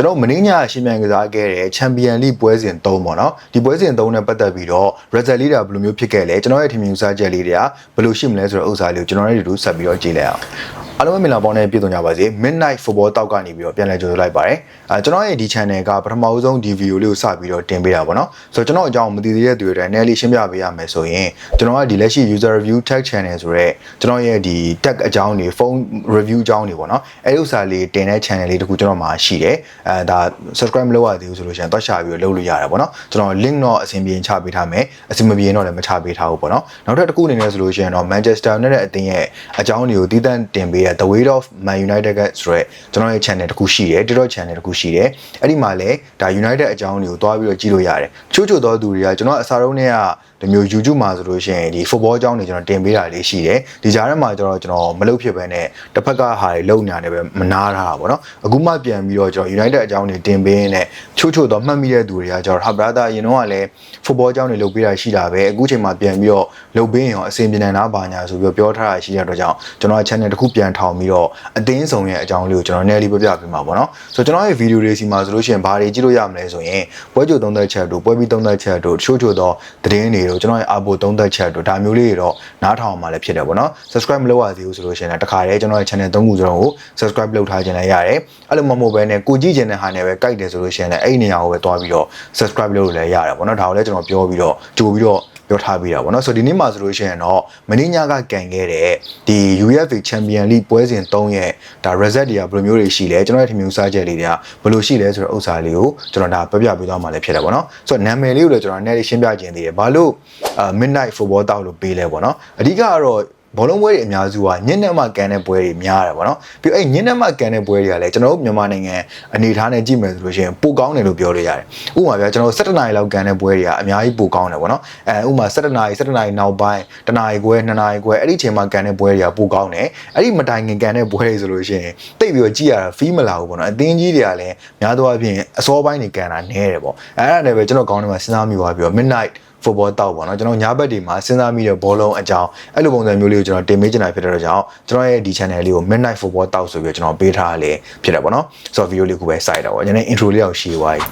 ကျွန်တော်မင်းညာရှင်းပြန်ကစားခဲ့တဲ့ Champion League ပွဲစဉ်3ပေါ့နော်ဒီပွဲစဉ်3နဲ့ပတ်သက်ပြီးတော့ result လေးတွေဘယ်လိုမျိုးဖြစ်ခဲ့လဲကျွန်တော်ရဲ့ထင်မြင်စားချက်လေးတွေကဘယ်လိုရှိမလဲဆိုတော့ဥစ္စာလေးကိုကျွန်တော်တို့ဆက်ပြီးတော့ကြည့်လိုက်အောင်အားလုံးပဲမင်္ဂလာပေါင်းနဲ့ပြည့်စုံကြပါစေ Midnight Football တောက်ကနေပြီးတော့ပြန်လည်ကြိုဆိုလိုက်ပါတယ်ကျွန်တော်ရဲ့ဒီ channel ကပထမဆုံးဒီ video လေးကိုစပြီးတော့တင်ပေးတာပေါ့နော်ဆိုတော့ကျွန်တော်အကြောင်းမသိသေးတဲ့သူတွေတိုင်းနည်းလေးရှင်းပြပေးရမယ်ဆိုရင်ကျွန်တော်ကဒီလက်ရှိ user review tag channel ဆိုတော့ကျွန်တော်ရဲ့ဒီ tag အကြောင်းတွေ phone review အကြောင်းတွေပေါ့နော်အဲ့ဥစ္စာလေးတင်တဲ့ channel လေးတခုကျွန်တော်မှာရှိတယ်ဒါ subscribe မလုပ်ရသေးဘူးဆိုလို့ရှိရင်တော့ရှာပြီးတော့လုပ်လို့ရတယ်ပေါ့နော်ကျွန်တော် link တော့အဆင်ပြေချပေးထားမယ်အဆင်မပြေတော့လည်းမချပေးထားဘူးပေါ့နော်နောက်ထပ်တစ်ခုအနေနဲ့ဆိုလို့ရှိရင်တော့ Manchester United အသင်းရဲ့အကြောင်းတွေကိုတည်တံ့တင်ပေးတဲ့ The Weight of Man United ကဆိုတော့ကျွန်တော်ရဲ့ channel တစ်ခုရှိတယ် TikTok channel တစ်ခုရှိတယ်အဲ့ဒီမှာလည်းဒါ United အကြောင်းတွေကိုတွားပြီးတော့ကြည့်လို့ရတယ်ချို့သောသူတွေကကျွန်တော်အစားတုံးတွေကဒီမျိုး YouTube မှာဆိုလို့ရှိရင်ဒီ football အကြောင်းတွေကျွန်တော်တင်ပေးတာလေးရှိတယ်ဒီကြားထဲမှာကျွန်တော်မလုပ်ဖြစ်ပဲနဲ့တစ်ဖက်ကဟာတွေလုံညာနေပဲမနာထားတာပေါ့နော်အခုမှပြန်ပြီးတော့ကျွန်တော် United အကြောင်းတွေတင်ပေးနေချို့တော့မှတ်မိတဲ့သူတွေကကျွန်တော်ဟာ brother ရင်တော့ကလည်း football အကြောင်းတွေလုပ်ပေးတာရှိတာပဲအခုချိန်မှာပြန်ပြီးတော့လုပ်ပေးရင်ရောအဆင်ပြေနိုင်တာပါညာဆိုပြီးပြောထားတာရှိတဲ့အတွက်ကြောင့်ကျွန်တော် channel တစ်ခုပြန်ထောင်ပြီးတော့အသင်းဆောင်ရဲ့အကြောင်းလေးကိုကျွန်တော်နည်းလေးပြပြပေးမှာပေါ့နော်ဆိုတော့ကျွန်တော်ရဲ့ video တွေစီမှာဆိုလို့ရှိရင်ဘာတွေကြည့်လို့ရမလဲဆိုရင်ပွဲကြိုသုံးသက်ချက်တို့ပွဲပြီးသုံးသက်ချက်တို့ချို့သောသတင်းတွေတို့ကျွန်တော်ရဲ့အပိုသုံးသက်ချက်တို့ဒါမျိုးလေးတွေတော့နားထောင်အောင်မှလည်းဖြစ်တယ်ပေါ့နော် subscribe မလုပ်ရသေးဘူးဆိုလို့ရှိရင်တခါတည်းကျွန်တော်ရဲ့ channel 3ခုစလုံးကို subscribe လုပ်ထားခြင်းလည်းရတယ်အဲ့လိုမဟုတ်ဘဲနဲ့ကိုကြည့်ခြင်းတဲ့ဟာနဲ့ပဲကြိုက်တယ်ဆိုလို့ရှိရင်လည်းအဲ့ဒီနေရာကိုပဲတွားပြီးတော့ subscribe လုပ်လို့လည်းရတယ်ပေါ့နော်ဒါကိုလည်းကျွန်တော်ပြောပြီးတော့ကြိုပြီးတော့ပြောထားပြီးတာပေါ့နော်ဆိုတော့ဒီနေ့မှာဆိုလို့ရှိရင်တော့မင်းညာကကန်ခဲ့တဲ့ဒီ UEFA Champion League ပွဲစဉ်3ရဲ့ဒါ result တွေကဘယ်လိုမျိုးတွေရှိလဲကျွန်တော်ရဲ့ထင်မြင်စားချက်လေးတွေကဘယ်လိုရှိလဲဆိုတော့ဥစ္စာလေးကိုကျွန်တော်ဒါပြပြပေးသွားမှာလည်းဖြစ်တယ်ပေါ့နော်ဆိုတော့နာမည်လေးကိုလည်းကျွန်တော်နည်းလေးရှင်းပြခြင်းသေးတယ်ဘာလို့Midnight Football တောက်လို့ပေးလဲပေါ့နော်အဓိကကတော့ဘောလုံးပွဲတွေအများစုကညနေမှကန်တဲ့ပွဲတွေများတယ်ဗောနော်ပြီးအဲ့ညနေမှကန်တဲ့ပွဲတွေကလည်းကျွန်တော်တို့မြန်မာနိုင်ငံအနေထားနဲ့ကြည့်မယ်ဆိုလို့ရှိရင်ပိုကောင်းတယ်လို့ပြောလို့ရတယ်ဥပမာပြကျွန်တော်17နာရီလောက်ကန်တဲ့ပွဲတွေကအများကြီးပိုကောင်းတယ်ဗောနော်ဥပမာ17နာရီနောက်ပိုင်း1နာရီခွဲ2နာရီခွဲအဲ့ဒီချိန်မှာကန်တဲ့ပွဲတွေကပိုကောင်းတယ်အဲ့ဒီမတိုင်ခင်ကန်တဲ့ပွဲတွေဆိုလို့ရှိရင်တိတ်ပြီးတော့ကြည့်ရတာဖီးမလာဘူးဗောနော်အသင်းကြီးတွေကလည်းများသောအားဖြင့်အစောပိုင်းတွေကန်တာနည်းတယ်ဗောအဲ့ဒါလည်းပဲကျွန်တော်ကောင်းတယ်မှာစဉ်းစားမိသွားပြီးတော့ Midnight football တောက်ပေါ့နော်ကျွန်တော်ညဘက်တွေမှာစဉ်းစားမိတဲ့ဘောလုံးအကြောင်းအဲ့လိုပုံစံမျိုးလေးကိုကျွန်တော်တင်ပေးချင်တာဖြစ်တဲ့ကြောင့်ကျွန်တော်ရဲ့ဒီ channel လေးကို Midnight Football တောက်ဆိုပြီးကျွန်တော်ပေးထားရလေဖြစ်တယ်ပေါ့နော်ဆိုတော့ video လေးကိုပဲစိုက်တာပေါ့ကျွန်တော် intro လေးအောင်ရှင်းသွားပြီ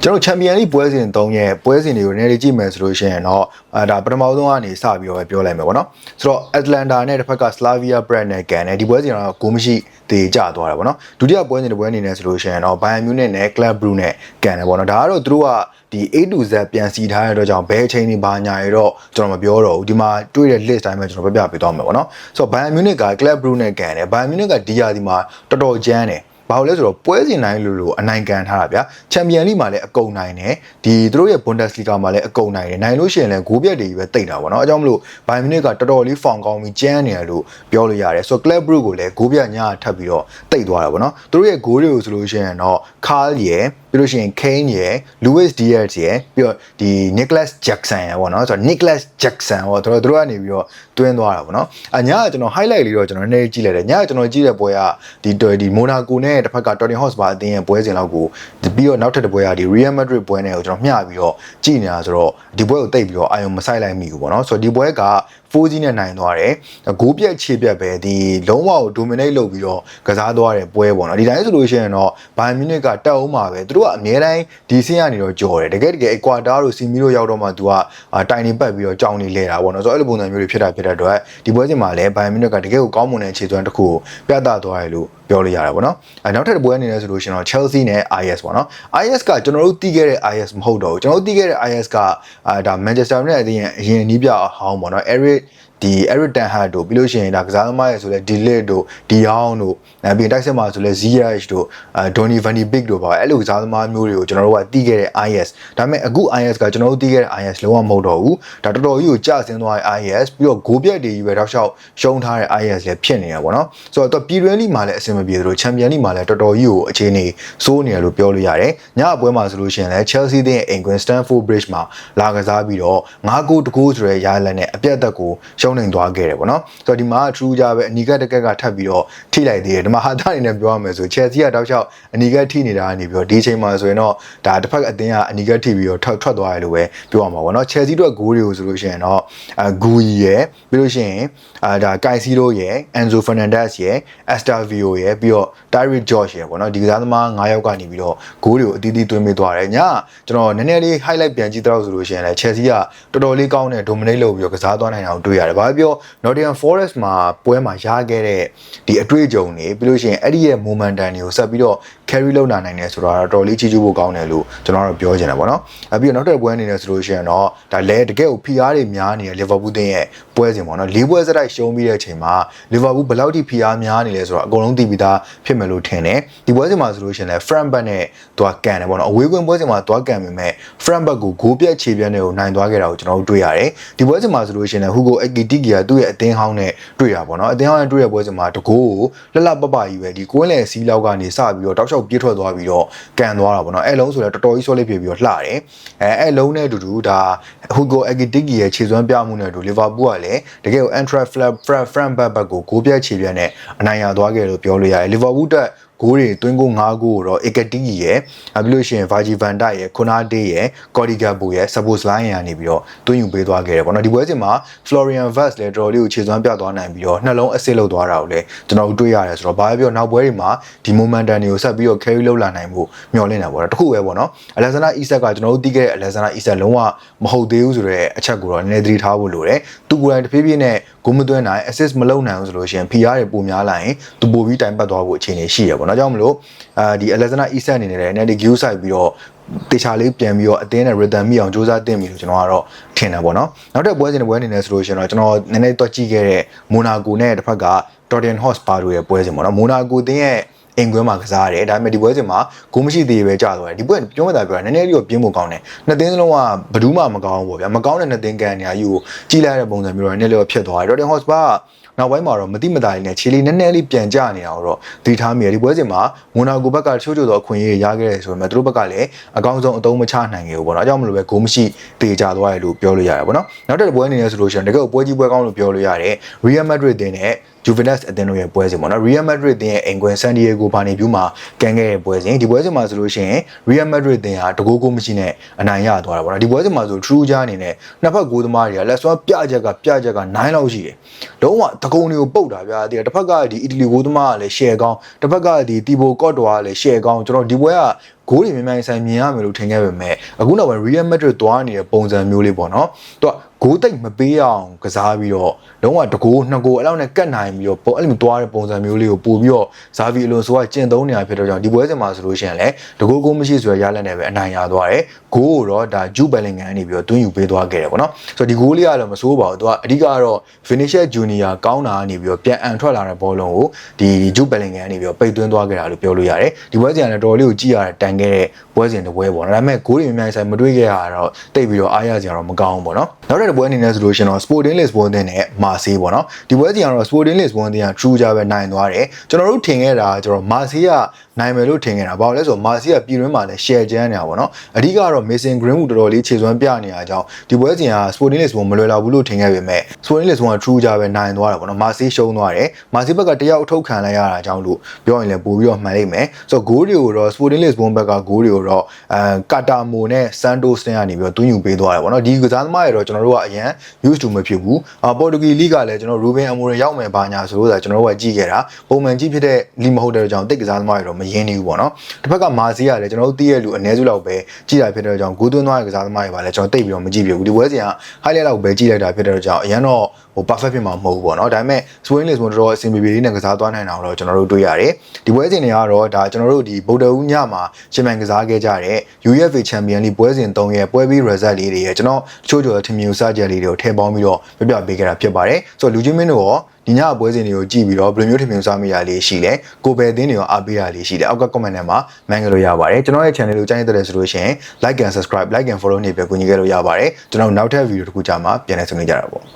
ကျွန်တော် Champion League ပွဲစဉ်3ရဲ့ပွဲစဉ်တွေကိုနည်းနည်းကြည့်မယ်ဆိုလို့ရှိရင်တော့ဒါပထမဆုံးကနေစပြီးတော့ပြောလိုက်မယ်ပေါ့နော်ဆိုတော့ Atlanta နဲ့တစ်ဖက်က Slavia Prague နဲ့ကန်တယ်ဒီပွဲစဉ်ကတော့ဂိုးမရှိတေကျသွားတယ်ပေါ့နော်ဒုတိယပွဲစဉ်တစ်ပွဲအနေနဲ့ဆိုလို့ရှိရင်တော့ Bayern Munich နဲ့ Club Brugge နဲ့ကန်တယ်ပေါ့နော်ဒါကတော့သူတို့ကဒီ A to Z ပြန်စီထားတဲ့အတွက်ကြောင့်ဘယ်အချိန်တွေဘာညာတွေတော့ကျွန်တော်မပြောတော့ဘူးဒီမှာတွေ့တဲ့ list တိုင်းပဲကျွန်တော်ပြပြပေးသွားမယ်ပေါ့နော်ဆိုတော့ Bayern Munich က Club Brugge နဲ့ကန်တယ် Bayern Munich ကဒီရာဒီမှာတော်တော်ကျန်းတယ်ဘာလို့လဲဆိုတော့ပွဲစဉ်တိုင်းလို့အနိုင်ကန်ထားတာဗျာချန်ပီယံလိမှာလည်းအကုန်နိုင်တယ်ဒီသူတို့ရဲ့ Bundesliga မှာလည်းအကုန်နိုင်တယ်နိုင်လို့ရှိရင်လည်းဂိုးပြတ်တွေပဲတိတ်တာပေါ့နော်အဲကြောင့်မလို့ Bayern Munich ကတော်တော်လေးဖောင်ကောင်းပြီးကျန်းနေတယ်လို့ပြောလို့ရတယ်ဆိုတော့ Club Brugge ကိုလည်းဂိုးပြတ်ညထပ်ပြီးတော့တိတ်သွားတာပေါ့နော်သူတို့ရဲ့ဂိုးတွေကိုဆိုလို့ရှိရင်တော့ Carl ရဲ့ပြီးလို့ရှိရင် Kane ရယ် Luis Diaz ရယ်ပြီးတော့ဒီ Nicholas Jackson ရယ်ပေါ့နော်ဆိုတော့ Nicholas Jackson ပေါ့တို့ကနေပြီးတော့တွင်းသွားတာပေါ့နော်ညကကျွန်တော် highlight လေးတော့ကျွန်တော်နည်းကြည့်လိုက်တယ်ညကကျွန်တော်ကြည့်တဲ့ပွဲကဒီ Monaco နဲ့တစ်ဖက်က Tottenham Hotspur အသင်းရဲ့ပွဲစဉ်လောက်ကိုပြီးတော့နောက်ထပ်တစ်ပွဲကဒီ Real Madrid ပွဲနဲ့ကိုကျွန်တော်မျှပြီးတော့ကြည့်နေတာဆိုတော့ဒီပွဲကိုတိတ်ပြီးတော့အာရုံမဆိုင်လိုက်မိဘူးပေါ့နော်ဆိုတော့ဒီပွဲက4G နဲ့နိုင်သွားတယ်ဂိုးပြက်ခြေပြက်ပဲဒီလုံးဝကို dominate လုပ်ပြီးတော့ကစားသွားတဲ့ပွဲပေါ့နော်ဒီတိုင်းဆိုလို့ရှိရင်တော့ Bayern Munich ကတက်အောင်မှာပဲသူတို့ကအများတိုင်းဒီဆင်းရနေတော့ကြော်တယ်တကယ် Ecuador တို့စီမီတို့ရောက်တော့မှသူကတိုင်နေပတ်ပြီးတော့ကြောင်နေလဲတာပေါ့နော်ဆိုတော့အဲ့လိုပုံစံမျိုးတွေဖြစ်တဲ့အတွက်ဒီပွဲစဉ်မှာလည်း Bayern Munich ကတကယ်ကိုကောင်းမွန်တဲ့ခြေစွမ်းတစ်ခုကိုပြသသွားတယ်လို့ပြောလို့ရတာပေါ့နော်နောက်ထပ်တစ်ပွဲအနေနဲ့ဆိုလို့ရှိရင်တော့ Chelsea နဲ့ IS ပေါ့နော် IS ကကျွန်တော်တို့တီးခဲ့တဲ့ IS မဟုတ်တော့ဘူးကျွန်တော်တို့တီးခဲ့တဲ့ IS ကဒါ Manchester United အသင်းရဲ့အရင်နီးပြအဟောင်းပေါ့နော် Eric Ten Hag တို့ပြီးလို့ရှိရင်ဒါကစားသမားရယ်ဆိုလဲ Delete တို့ Dion တို့ပြီးတိုက်စစ်မှာဆိုလဲ Ziyech တို့Donny van de Beek တို့ပါအဲ့လိုကစားသမားမျိုးတွေကိုကျွန်တော်တို့ကတီးခဲ့တဲ့ IS ဒါပေမဲ့အခု IS ကကျွန်တော်တို့တီးခဲ့တဲ့ IS လုံးဝမဟုတ်တော့ဘူးဒါတော်တော်ကြီးကိုကျဆင်းသွားတဲ့ IS ပြီးတော့ဂိုးပြက်တွေကြီးပဲတောက်လျှောက်ရှုံးထားတဲ့ IS လည်းဖြစ်နေတာပေါ့နော်ဆိုတော့ပြည်တွင်းလိမှာလည်းအဆင်မပြေသလို Champion League မှာလည်းတော်တော်ကြီးကိုအခြေအနေစိုးနေတယ်လို့ပြောလို့ရတယ်ညအပွဲမှာဆိုလို့ရှိရင်လည်း Chelsea တဲ့ England Stamford Bridge မှာလာကစားပြီးတော့9-2ဆိုတဲ့ရလဒ်နဲ့အပြတ်အသတ်ကိုရှုံး ရှုံးနေသွားခဲ့တယ်ပေါ့နော်ဆိုတော့ဒီမှာ true ကြပဲအနီကတက်ကက်ကထပ်ပြီးတော့ထိလိုက်သေးတယ်ဒီမှာဟာတာအနေနဲ့ပြောရမယ်ဆို Chelsea ကတောက်လျှောက်အနီကထိနေတာကနေပြီးတော့ဒီအချိန်မှာဆိုရင်တော့ဒါတစ်ဖက်အသင်းကအနီကထိပြီးတော့ထွက်သွားတယ်လို့ပဲပြောရမှာပေါ့နော် Chelsea တို့ဂိုးတွေကိုဆိုလို့ရှိရင်တော့ဂူရီရယ်ပြီးလို့ရှိရင်ဒါကိုင်စီရိုရယ် Enzo Fernandez ရယ် Estavio ရယ်ပြီးတော့ Tyreek George ရယ်ပေါ့နော်ဒီကစားသမား9ယောက်ကနေပြီးတော့ဂိုးတွေကိုအသီးသီးသွင်းပေးသွားတယ်ညကျွန်တော်နည်းနည်းလေး highlight ပြန်ကြည့်တော့ဆိုလို့ရှိရင်လည်း Chelsea ကတော်တော်လေးကောင်းတဲ့ dominate လုပ်ပြီးတော့ကစားသွားနိုင်တာကိုတွေ့ရတယ်။ဘာပြော Nottingham Forest မှာပွဲမှာရခဲ့တဲ့ဒီအတွေ့အကြုံတွေပြီးလို့ရှိရင်အဲ့ဒီရဲ့ momentum တွေကိုဆက်ပြီးတော့ carry လုပ်နိုင်တယ်ဆိုတာတော့တော်တော်လေးချီးကျူးဖို့ကောင်းတယ်လို့ကျွန်တော်တို့ပြောချင်တယ်ပေါ့နော်။ပြီးတော့နောက်တစ်ပွဲအနေနဲ့ဆိုလို့ရှိရင်တော့ဒါလည်းတကယ်ကို PR တွေများနေတဲ့ Liverpool တင်းရဲ့ပွဲစဉ်ပေါ့နော်၄ပွဲစတိုက်ရှုံးပြီးတဲ့အချိန်မှာ Liverpool ဘယ်လောက်ထိ PR များနေလဲဆိုတော့အကုန်လုံးသိပြီးသားဖြစ်မယ်လို့ထင်တယ်။ဒီပွဲစဉ်မှာဆိုလို့ရှိရင်လည်း front back နဲ့သူကကန်တယ်ပေါ့နော်အဝေးကွင်းပွဲစဉ်မှာသူကကန်ပေမဲ့ front back ကိုဂိုးပြက်ခြေပြက်နဲ့ကိုနိုင်သွားခဲ့တာကိုကျွန်တော်တို့တွေ့ရတယ်။ဒီပွဲစဉ်မှာဆိုလို့ရှိရင်လည်း Hugo Ekitike ကသူ့ရဲ့အသင်းဟောင်းနဲ့တွေ့တာပေါ့နော်အသင်းဟောင်းနဲ့တွေ့တဲ့ပွဲစဉ်မှာတကိုးကိုလှလှပပကြီးပဲဒီကွင်းလယ်စီးလောက်ကနေစပြီးတော့တောက်လျှောက်ပြေးထွက်သွားပြီးတော့ကန်သွားတာပေါ့နော်အဲ့လုံးဆိုလည်းတော်တော်ကြီး solid ဖြစ်ပြီးတော့လှတယ်အဲ့လုံးနဲ့အတူတူဒါ Hugo Ekitike ရဲ့ခြေစွမ်းပြမှုနဲ့အတူ Liverpool ကလည်းတကယ်ကို entra front back ကိုဂိုးပြက်ခြေပြက်နဲ့အနိုင်ရသွားခဲ့လို့ပြောလို့ရတယ် Liverpool တက်ဂိုးတွေသွင်းကို9ဂိုးတော့ Ekitike ရယ်ပြီးလို့ရှိရင် Virgil van Dijk ရယ် Konate ရယ် Cody Gakpo ရယ် Szoboszlai ရယ်နေပြီးတော့သွင်းယူပေးသွားခဲ့တယ်ပေါ့နော်ဒီပွဲစဉ်မှာ Florian Wirtz လည်းတော်တော်လေးကိုခြေစွမ်းပြသွားနိုင်ပြီးတော့နှလုံး assist လုပ်သွားတာကိုလည်းကျွန်တော်တို့တွေ့ရတယ်ဆိုတော့ဘာပဲပြောနောက်ပွဲတွေမှာဒီ momentum တွေကိုဆက်ပြီးတော့ carry လုပ်လာနိုင်ဖို့မျှော်လင့်တာပေါ့နော်တခုပဲပေါ့နော် Alexander Isak ကကျွန်တော်တို့သိခဲ့တဲ့ Alexander Isak လုံးဝမဟုတ်သေးဘူးဆိုတဲ့အချက်ကိုတော့နည်းနည်းသတိထားဖို့လိုတယ်သူကိုယ်တိုင်တဖြည်းဖြည်းနဲ့ဂိုးမသွင်းနိုင် assist မလုပ်နိုင်ဘူးဆိုလို့ရှိရင် PR တွေပိုများလာရင်သူပိုပြီးတိုင်ပတ်သွားဖို့အခြေအနေရှိရပေါ့နော်ကြောင့်မလို့ဒီ Alexander Isak အနေနဲ့လည်း negative ဆိုင်ပြီးတော့တေချာလေးပြန်ပြီးတော့အသင်းနဲ့ rhythm မိအောင်စူးစမ်းတင်ပြီလို့ကျွန်တော်ကတော့ထင်တယ်ပေါ့နော်နောက်တစ်ပွဲစဉ်တစ်ပွဲအနေနဲ့ဆိုလို့ရှိရင်တော့ကျွန်တော်နည်းနည်းတော့ကြည့်ခဲ့တဲ့ Monaco နဲ့တစ်ဖက်က Tottenham Hotspur တို့ရဲ့ပွဲစဉ်ပေါ့နော် Monaco တင်းရဲ့အင်ကွင်းမှာကစားရတယ်ဒါပေမဲ့ဒီပွဲစဉ်မှာဂိုးမရှိသေးပဲကြာသွားတယ်ဒီပွဲပြောမှသာပြောတာနည်းနည်းလေးတော့ပြင်းဖို့ကောင်းတယ်နှစ်သင်းစလုံးကဘယ်သူမှမကောင်းဘူးပေါ့ဗျာမကောင်းတဲ့နှစ်သင်းကန်နေရာယူကိုကြီးလိုက်တဲ့ပုံစံမျိုးတော့နည်းနည်းလေးဖြစ်သွားတယ် Tottenham Hotspur နောက်ပိုင်းမှာတော့မတိမတာလေးနဲ့ခြေလေးနည်းနည်းလေးပြန်ကျနေတာတော့ဒီထားမိရဒီပွဲစဉ်မှာမိုနာကိုဘက်ကချိုးချိုးတော့အခွင့်အရေးရခဲ့တယ်ဆိုပေမဲ့သူတို့ဘက်ကလည်းအကောင်းဆုံးအသုံးမချနိုင်ခဲ့ဘူးပေါ့နော်အကြောင်းမလို့ပဲဂိုးမရှိတေချသွားရလို့ပြောလို့ရတယ်ပေါ့နော်နောက်တစ်ပွဲအနေနဲ့ဆိုလို့ရှိရင်တကယ်ပွဲကြီးပွဲကောင်းလို့ပြောလို့ရတယ် Real Madrid တင်းနဲ့Juventus အသင်းတို့ရဲ့ပွဲစဉ်ပေါ့နော် Real Madrid အသင်းရဲ့အိမ်ကွင်း San Diego ဘာနေပြူမှာကန်ခဲ့တဲ့ပွဲစဉ်ဒီပွဲစဉ်မှာဆိုလို့ရှိရင် Real Madrid အသင်းဟာတကိုးကိုမရှိနဲ့အနိုင်ရသွားတာပေါ့နော်ဒီပွဲစဉ်မှာဆို True ကြားအနေနဲ့နှစ်ဖက်ဂိုးသမားတွေကလက်စွမ်းပြချက်က9လောက်ရှိတယ်လုံးဝတကုံတွေကိုပုတ်တာဗျာတစ်ဖက်ကဒီအီတလီဂိုးသမားကလည်း share ကောင်းတစ်ဖက်ကဒီတီဘိုကော့တိုကလည်း share ကောင်းကျွန်တော်ဒီပွဲကဂိုးတွေမြန်မြန်ဆိုင်မြင်ရမယ်လို့ထင်ခဲ့ပေမဲ့အခုနောက်ပိုင်း Real Madrid သွားနေတဲ့ပုံစံမျိုးလေးပေါ့နော်သူကဂိုးတိတ်မပေးအောင်ကစားပြီးတော့လုံးဝတကိုးနှစ်ကိုးအဲ့လောက်နဲ့ကတ်နိုင်ပြီးတော့ပုံအဲ့လိုသွားတဲ့ပုံစံမျိုးလေးကိုပို့ပြီးတော့ဇာဗီအလွန်ဆိုကကျင့်သုံးနေတာဖြစ်တော့ကြောင့်ဒီပွဲစဉ်မှာဆိုလို့ရှိရင်လည်းတကိုးကိုမရှိဆိုရရလက်နဲ့ပဲအနိုင်ရသွားတယ်ဂိုးကိုတော့ဒါ Jude Bellingham နေပြီးတော့တွင်းယူပေးသွားခဲ့တယ်ပေါ့နော်ဆိုတော့ဒီဂိုးလေးကတော့မစိုးပါဘူးသူကအဓိကတော့ Vinicius Junior ကောင်းတာနေပြီးတော့ပြန်အန်ထွက်လာတဲ့ဘောလုံးကိုဒီ Jude Bellingham နေပြီးတော့ပိတ်သွင်းသွားခဲ့တာလို့ပြောလို့ရတယ်ဒီပွဲစဉ်ကလည်းတော်တော်လေးကိုကြည့်ရတဲ့တန်ခဲ့တဲ့ပွဲစဉ်တစ်ပွဲပေါ့နော်ဒါပေမဲ့ဂိုးတွေအများကြီးဆိုင်မတွေးခဲ့ရတော့တိတ်ပြီးတော့အားရစရာတော့မကောင်းဘူးပေါ့နော်နောက်တဲ့ပွဲအနေနဲ့ဆိုလို့ရှိရင်တော့ Sporting Lisbon နဲ့ Marseille ပေါ့နော်ဒီပွဲစဉ်ကတော့ Sporting Lisbon က True ကြပဲနိုင်သွားတယ်ကျွန်တော်တို့ထင်ခဲ့တာကျွန်တော် Marseille ကနိုင်မယ်လို့ထင်ခဲ့တာဘာလို့လဲဆိုတော့ Marseille ကပြည်တွင်းမှာလည်း share ကျန်းနေတာပေါ့နော်အဓိကတော့ Mason Greenwood တော်တော်လေးခြေစွမ်းပြနေရကြောင်းဒီပွဲစဉ်က Sporting Lisbon မလွယ်လောက်ဘူးလို့ထင်ခဲ့ပေမဲ့ Sporting Lisbon က True ကြပဲနိုင်သွားတာပေါ့နော် Marseille ရှုံးသွားတယ် Marseille ဘက်ကတယောက်အထုတ်ခံလိုက်ရတာကြောင့်လို့ပြောရင်လည်းပို့ပြီးတော့မှန်လိမ့်မယ်ဆိုတော့ goal တွေကိုတော့ Sporting Lisbon ဘက်က goal တွေကိုတော့ကာတာမိုနဲ့ Santos နဲ့ကနေပြီးတော့တွင်းယူပေးသွားတယ်ပေါ့နော်ဒီကစားသမားတွေတော့ကျွန်တော်တို့ကအရန် used to မဖြစ်ဘူးပေါ်တူဂီလိကလည်းကျွန်တော် Ruben Amorim ရောက်မယ်ဘာညာဆိုလို့ကျွန်တော်တို့ကကြည့်ခဲ့တာပုံမှန်ကြည့်ဖြစ်တဲ့လီမဟုတ်တဲ့ကြောင့်တိတ်ကစားသမားတွေတော့မရင်းနေဘူးပေါ့နော်တစ်ဖက်ကမာစီကလည်းကျွန်တော်တို့သိရလူအနည်းစုလောက်ပဲကြည့်တာဖြစ်တဲ့ကြောင့်ဂိုးသွင်းသွားတဲ့ကစားသမားတွေပါလည်းကျွန်တော်တိတ်ပြီးတော့မကြည့်ပြဘူးဒီပွဲစဉ်က highlight လောက်ပဲကြည့်လိုက်တာဖြစ်တဲ့ကြောင့်အရန်တော့perfect ဖြစ်မှာမဟုတ်ဘူးပေါ့နော်ဒါပေမဲ့ Sporting Lisbon တော်တော်အဆင်ပြေပြေလေးနဲ့ကစားသွားနိုင်တာတော့ကျွန်တော်တို့တွေ့ရတယ်ဒီပွဲစဉ်တွေကတော့ဒါကျွန်တော်တို့ဒီဗုဒ္ဓဦးညမှာရှင်မြန်ကစားခဲ့ကြတဲ့ UEFA Champions League ပွဲစဉ်3ရဲ့ပွဲပြီး result လေးတွေရဲ့ကျွန်တော်တချို့ထင်မြင်စကြလေးတွေကိုထည့်ပေါင်းပြီးတော့ပြပြပေးခဲ့တာဖြစ်ပါတယ်ဆိုတော့လူချင်းမင်းတို့ရောဒီညပွဲစဉ်တွေကိုကြည့်ပြီးတော့ဘယ်လိုမျိုးထင်မြင်စမိရလေးရှိလဲကိုပဲအသင်းတွေရောအားပေးရလေးရှိတယ်အောက်က comment ထဲမှာမှန်ကြလို့ရပါတယ်ကျွန်တော်ရဲ့ channel ကိုကြိုက်တဲ့ဆိုလို့ရှိရင် like and subscribe like and follow နေပြီးကူညီခဲ့လို့ရပါတယ်ကျွန်တော်နောက်ထပ် video တစ်ခုကြာမှာပြန်လည်ဆုံနေကြတာပေါ့